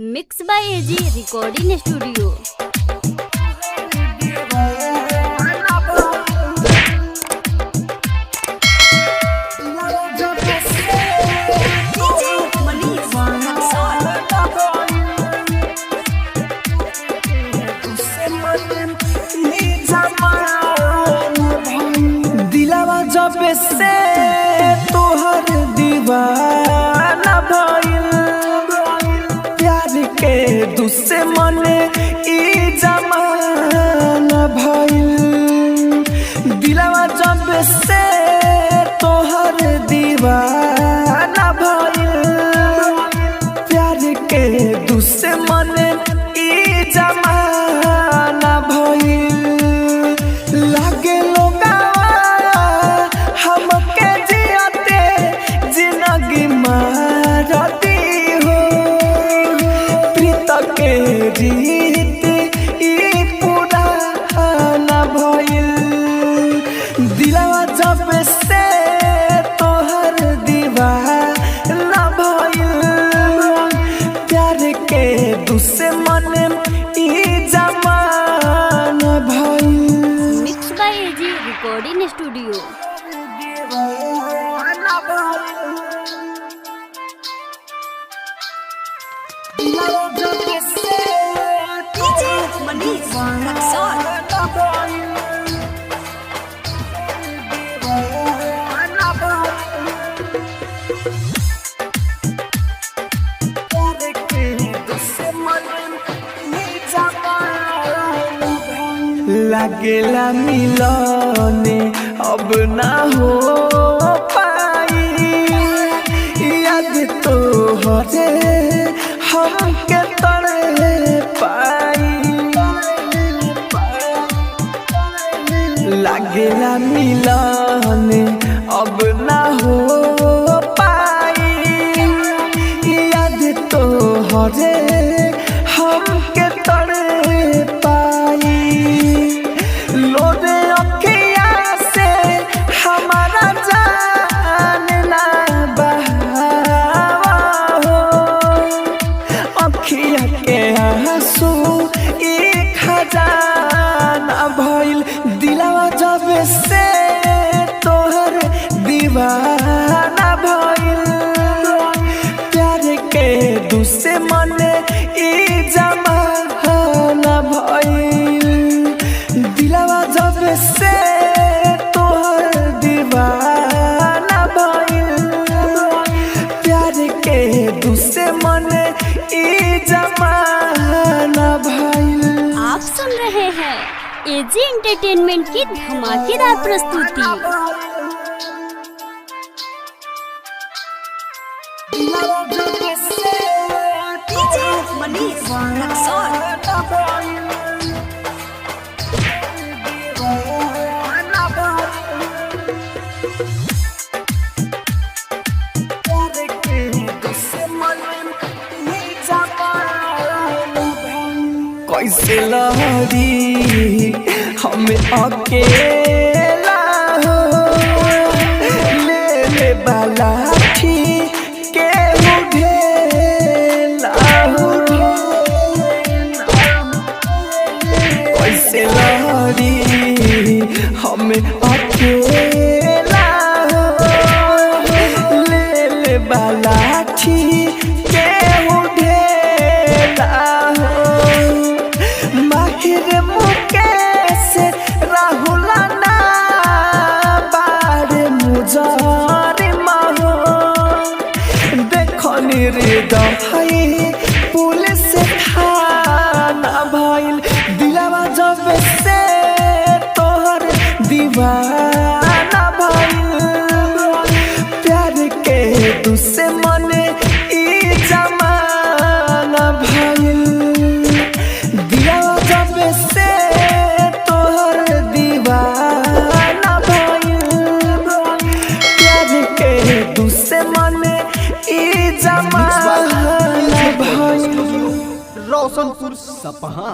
Mix by AG recording studio. दिलावा जब से तोहर दीवाना भइल, प्यार के दुश्मन ई जमाना भइल। दिलावा जब से तोहर दीवाना भइल, प्यार के दुश्मन ई जमाना भइल। लागे हमके जियाते जिंदगी मारती हो, प्रीत के रीत ई पूरा ना भइल। दिलवा जब से तोहर दीवाना भइल, प्यार के दुश्मन ई जमाना भइल। Mix by AG recording studio. लागेला मिलने अब ना हो पाई, याद तो हरे हमके तड़े पाई। लागेला मिलने अब ना हो पाई, याद तो हरे हमके तड़े पाई। लोरे अखिया से हमारा जान ना बहावा हो, अखिया के आंसू एक खजाना भइल। दिलवा जब से तोहर दीवाना भइल, प्यार के दुश्मन ई जमाना भइल। दिलवा जब से तोहर दीवाना भइल, प्यार के दुश्मन ई जमाना भइल। आप सुन रहे हैं एजी एंटरटेनमेंट की धमाकेदार प्रस्तुति। कैसे लहरी हम अकेला हो, ले ले बाला के उठेला हो। कैसे लहरी हम अकेला हो, ले ले बाला के उठेला हो। माहिर मुकेश राहुल ना बारे मुजार महो, देखो निर्दयी पुलिस थाना भइल। दिलवा जब से तोहर दीवाना भइल, प्यार के दुश्मन ई जमाना भइल। दिलवा जब से तोहर दीवाना भइल, प्यार के दुश्मन ई जमाना भइल। रोशनपुर सपहा।